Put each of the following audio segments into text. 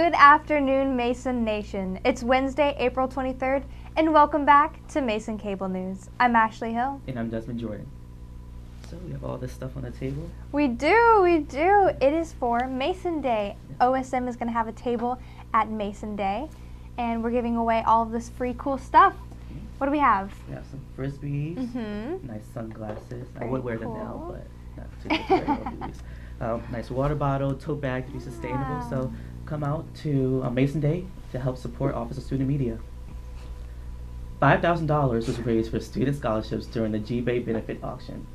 Good afternoon, Mason Nation. It's Wednesday, April 23rd, and welcome back to Mason Cable News. I'm Ashley Hill. And I'm Desmond Jordan. So we have all this stuff on the table. We do. It is for Mason Day. OSM is going to have a table at Mason Day, and we're giving away all of this free cool stuff. What do we have? We have some Frisbees, nice sunglasses. I would wear them now, cool. but not too much wear these. Nice water bottle, tote bag to be sustainable. Wow. So come out to Mason Day to help support Office of Student Media. $5,000 was raised for student scholarships during the G-Bay benefit auction.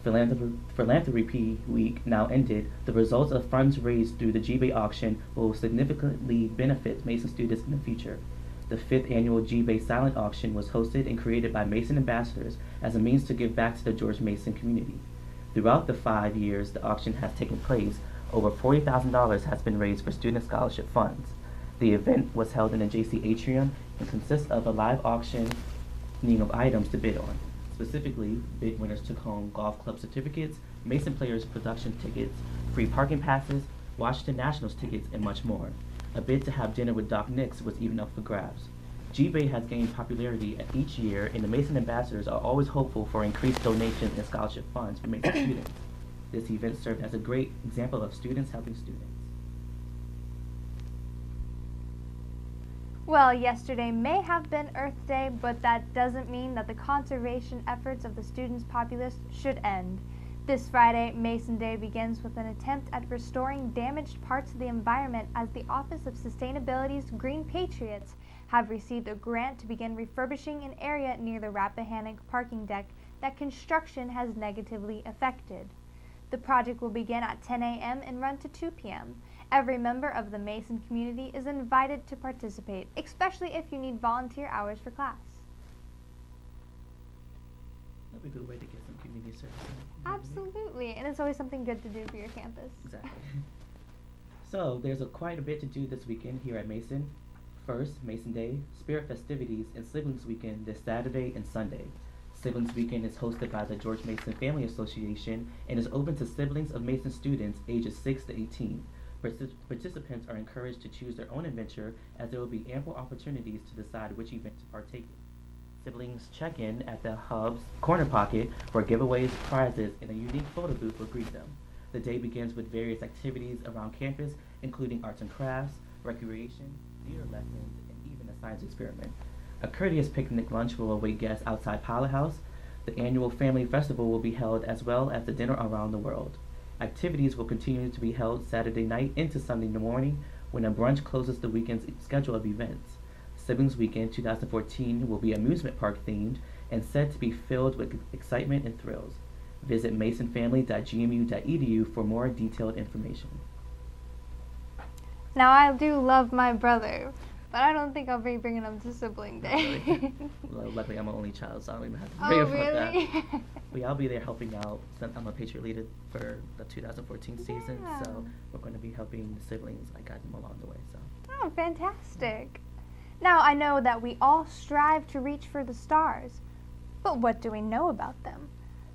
Philanthropy Week now ended. The results of funds raised through the G-Bay auction will significantly benefit Mason students in the future. The 5th annual G-Bay silent auction was hosted and created by Mason ambassadors as a means to give back to the George Mason community. Throughout the 5 years the auction has taken place, over $40,000 has been raised for student scholarship funds. The event was held in the JC Atrium and consists of a live auctioning of items to bid on. Specifically, bid winners took home golf club certificates, Mason players production tickets, free parking passes, Washington Nationals tickets, and much more. A bid to have dinner with Doc Nix was even up for grabs. G-Bay has gained popularity each year, and the Mason ambassadors are always hopeful for increased donations and scholarship funds for Mason students. This event served as a great example of students helping students. Well, yesterday may have been Earth Day, but that doesn't mean that the conservation efforts of the students' populace should end. This Friday, Mason Day begins with an attempt at restoring damaged parts of the environment as the Office of Sustainability's Green Patriots have received a grant to begin refurbishing an area near the Rappahannock parking deck that construction has negatively affected. The project will begin at 10 a.m. and run to 2 p.m. Every member of the Mason community is invited to participate, especially if you need volunteer hours for class. That'd be a good way to get some community service. Absolutely, and it's always something good to do for your campus. Exactly. So there's quite a bit to do this weekend here at Mason. First, Mason Day, Spirit festivities, and Siblings Weekend this Saturday and Sunday. Siblings Weekend is hosted by the George Mason Family Association and is open to siblings of Mason students ages 6 to 18. Participants are encouraged to choose their own adventure as there will be ample opportunities to decide which event to partake in. Siblings check in at the Hub's Corner Pocket for giveaways, prizes, and a unique photo booth will greet them. The day begins with various activities around campus, including arts and crafts, recreation, theater lessons, and even a science experiment. A courteous picnic lunch will await guests outside Pilot House. The annual Family Festival will be held as well as the Dinner Around the World. Activities will continue to be held Saturday night into Sunday morning when a brunch closes the weekend's schedule of events. Siblings Weekend 2014 will be amusement park themed and said to be filled with excitement and thrills. Visit masonfamily.gmu.edu for more detailed information. Now, I do love my brother, but I don't think I'll be bringing him to Sibling Day. Well, luckily, I'm an only child, so I don't even have to Oh, worry about really? that. Well, I'll be there helping out. Since I'm a Patriot leader for the 2014 season, Yeah. so we're going to be helping the siblings. I got them along the way. So. Oh, fantastic. Now, I know that we all strive to reach for the stars, but what do we know about them?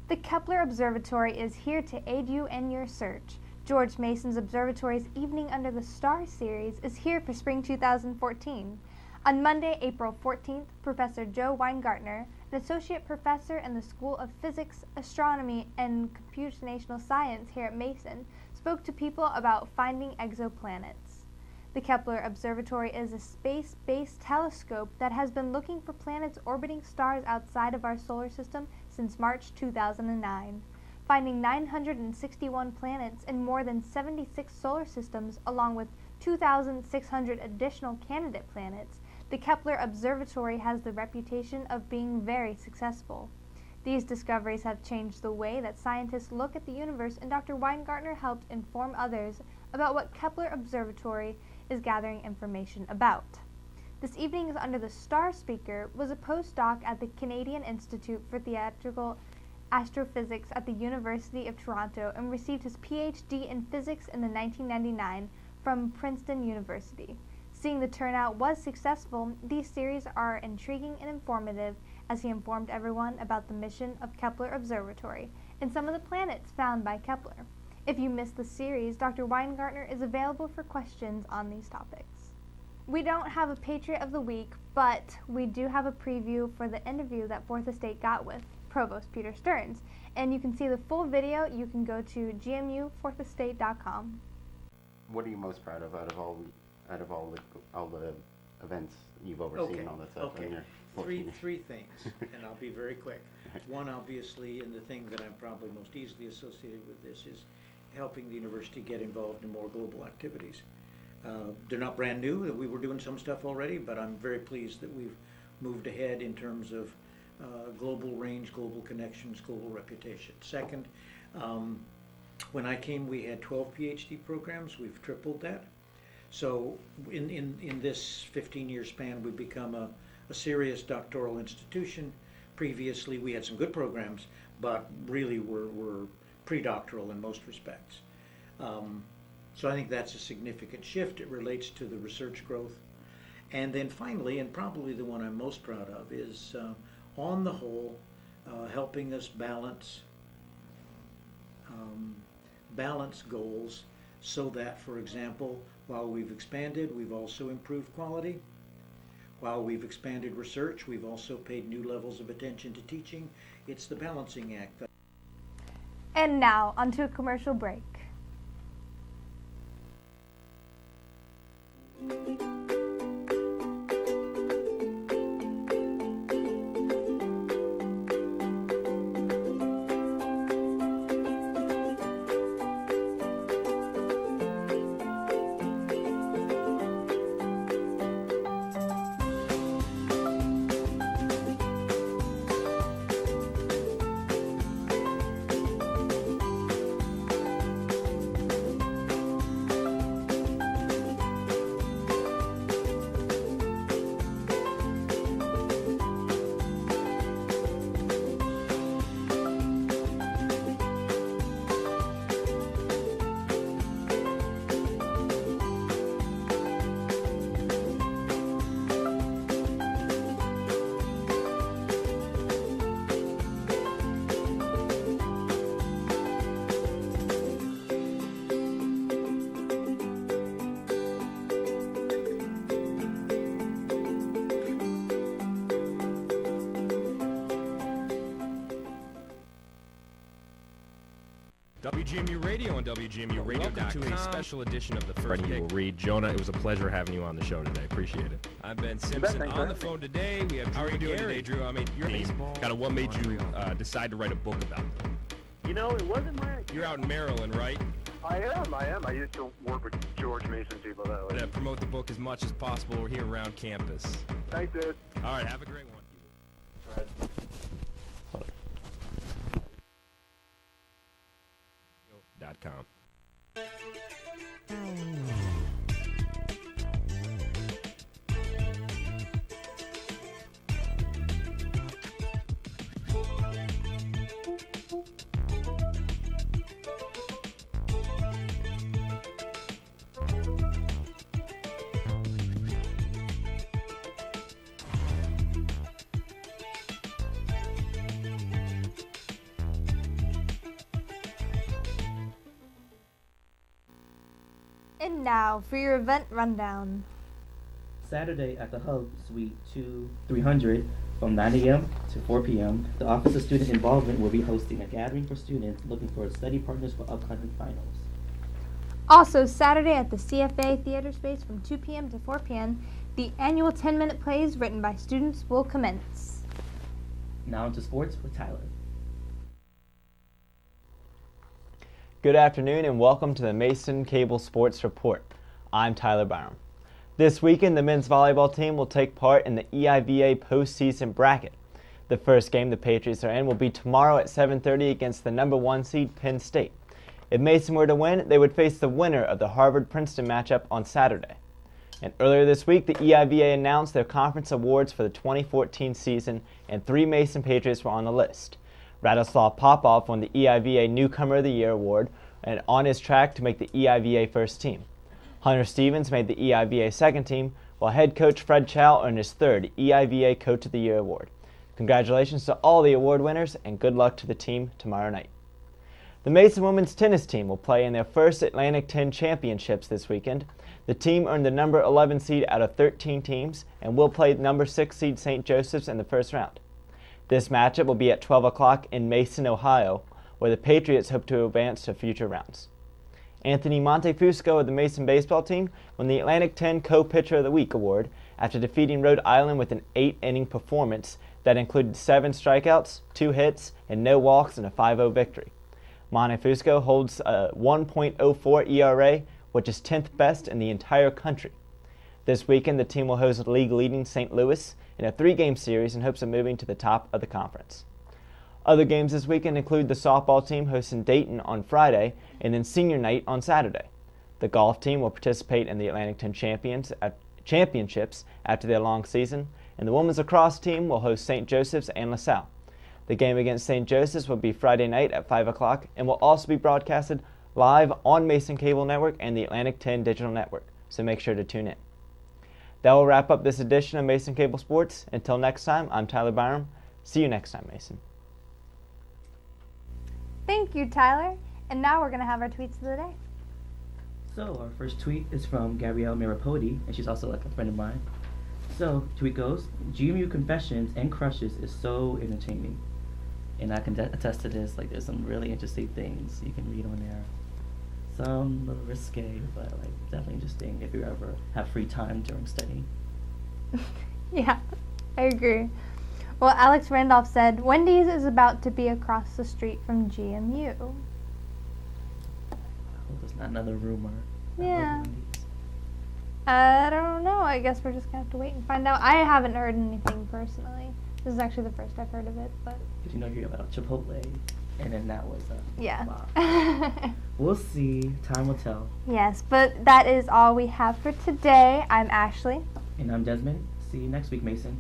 The Kepler Observatory is here to aid you in your search. George Mason's Observatory's Evening Under the Stars series is here for spring 2014. On Monday, April 14th, Professor Joe Weingartner, an associate professor in the School of Physics, Astronomy, and Computational Science here at Mason, spoke to people about finding exoplanets. The Kepler Observatory is a space-based telescope that has been looking for planets orbiting stars outside of our solar system since March 2009. Finding 961 planets in more than 76 solar systems, along with 2,600 additional candidate planets, the Kepler Observatory has the reputation of being very successful. These discoveries have changed the way that scientists look at the universe, and Dr. Weingartner helped inform others about what Kepler Observatory is gathering information about. This evening's Under the Stars speaker was a postdoc at the Canadian Institute for Theoretical Astrophysics at the University of Toronto and received his PhD in physics in 1999 from Princeton University. Seeing the turnout was successful, these series are intriguing and informative as he informed everyone about the mission of Kepler Observatory and some of the planets found by Kepler. If you missed the series, Dr. Weingartner is available for questions on these topics. We don't have a Patriot of the Week, but we do have a preview for the interview that Fourth Estate got with Provost Peter Stearns. And you can see the full video. You can go to gmufourthestate.com. What are you most proud of out of all the events you've overseen and all that stuff? Okay. In your 14 years? Three things, and I'll be very quick. One, obviously, and the thing that I'm probably most easily associated with this is helping the university get involved in more global activities. They're not brand new. We were doing some stuff already, but I'm very pleased that we've moved ahead in terms of global range, global connections, global reputation. Second, when I came, we had 12 PhD programs. We've tripled that. So in this 15-year span, we've become a serious doctoral institution. Previously, we had some good programs, but really were pre-doctoral in most respects. So I think that's a significant shift. It relates to the research growth. And then finally, and probably the one I'm most proud of, is on the whole, helping us balance goals so that, for example, while we've expanded, we've also improved quality. While we've expanded research, we've also paid new levels of attention to teaching. It's the balancing act. And now, onto a commercial break. WGMU Radio and WGMUradio.com. Welcome to a special edition of the First Freddie Pick. will read. Jonah, it was a pleasure having you on the show today. Appreciate it. I'm Ben Simpson on the phone today. We have Drew. How are you doing Gary. today, Drew? I mean, your Baseball. kind of what made you decide to write a book about them? You know, it wasn't my... You're out in Maryland, right? I am. I used to work with George Mason people that way. Promote the book as much as possible here around campus. Thanks, dude. All right, have a great one. .com. And now for your event rundown. Saturday at the Hub, Suite 300, from 9 a.m. to 4 p.m., the Office of Student Involvement will be hosting a gathering for students looking for study partners for upcoming finals. Also, Saturday at the CFA Theater Space from 2 p.m. to 4 p.m., the annual 10-minute plays written by students will commence. Now into sports with Tyler. Good afternoon and welcome to the Mason Cable Sports Report. I'm Tyler Byrum. This weekend, the men's volleyball team will take part in the EIVA postseason bracket. The first game the Patriots are in will be tomorrow at 7:30 against the number 1 seed Penn State. If Mason were to win, they would face the winner of the Harvard-Princeton matchup on Saturday. And earlier this week, the EIVA announced their conference awards for the 2014 season, and 3 Mason Patriots were on the list. Radislav Popov won the EIVA Newcomer of the Year award and on his track to make the EIVA first team. Hunter Stevens made the EIVA second team, while head coach Fred Chow earned his third EIVA Coach of the Year award. Congratulations to all the award winners and good luck to the team tomorrow night. The Mason women's tennis team will play in their first Atlantic 10 championships this weekend. The team earned the number 11 seed out of 13 teams and will play number 6 seed St. Joseph's in the first round. This matchup will be at 12 o'clock in Mason, Ohio, where the Patriots hope to advance to future rounds. Anthony Montefusco of the Mason baseball team won the Atlantic 10 Co-Pitcher of the Week award after defeating Rhode Island with an 8-inning performance that included 7 strikeouts, 2 hits, and no walks in a 5-0 victory. Montefusco holds a 1.04 ERA, which is 10th best in the entire country. This weekend, the team will host league-leading St. Louis in a 3-game series in hopes of moving to the top of the conference. Other games this weekend include the softball team hosting Dayton on Friday and then senior night on Saturday. The golf team will participate in the Atlantic 10 championships after their long season, and the women's lacrosse team will host St. Joseph's and LaSalle. The game against St. Joseph's will be Friday night at 5 o'clock and will also be broadcasted live on Mason Cable Network and the Atlantic 10 Digital Network, so make sure to tune in. That will wrap up this edition of Mason Cable Sports. Until next time, I'm Tyler Byrum. See you next time, Mason. Thank you, Tyler. And now we're going to have our tweets of the day. So our first tweet is from Gabrielle Maripodi, and she's also like a friend of mine. So, tweet goes, GMU Confessions and Crushes is so entertaining. And I can attest to this, like there's some really interesting things you can read on there. Some a little risque, but like definitely interesting if you ever have free time during studying. Yeah, I agree. Well, Alex Randolph said, Wendy's is about to be across the street from GMU. I hope there's not another rumor. Yeah. I don't know. I guess we're just going to have to wait and find out. I haven't heard anything personally. This is actually the first I've heard of it, but... Did you know you're about Chipotle? And then that was a yeah. flop. We'll see. Time will tell. Yes, but that is all we have for today. I'm Ashley. And I'm Desmond. See you next week, Mason.